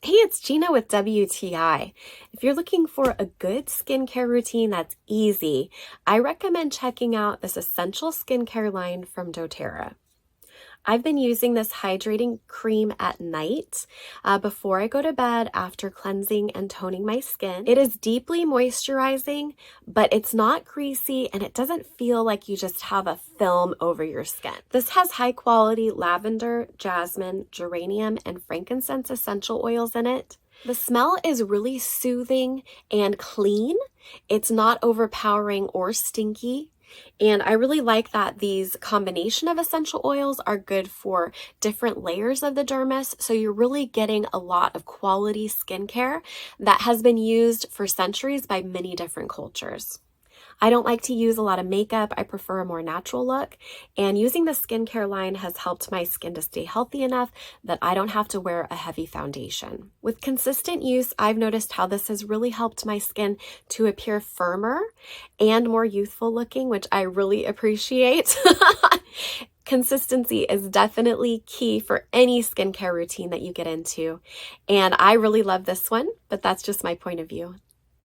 Hey, it's Gina with WTI. If you're looking for a good skincare routine that's easy, I recommend checking out this essential skincare line from doTerra. I've been using this hydrating cream at night before I go to bed after cleansing and toning my skin. It is deeply moisturizing, but it's not greasy and it doesn't feel like you just have a film over your skin. This has high quality lavender, jasmine, geranium, and frankincense essential oils in it. The smell is really soothing and clean. It's not overpowering or stinky. And I really like that these combination of essential oils are good for different layers of the dermis. So you're really getting a lot of quality skincare that has been used for centuries by many different cultures. I don't like to use a lot of makeup. I prefer a more natural look. And using the skincare line has helped my skin to stay healthy enough that I don't have to wear a heavy foundation. With consistent use, I've noticed how this has really helped my skin to appear firmer and more youthful looking, which I really appreciate. Consistency is definitely key for any skincare routine that you get into. And I really love this one, but that's just my point of view.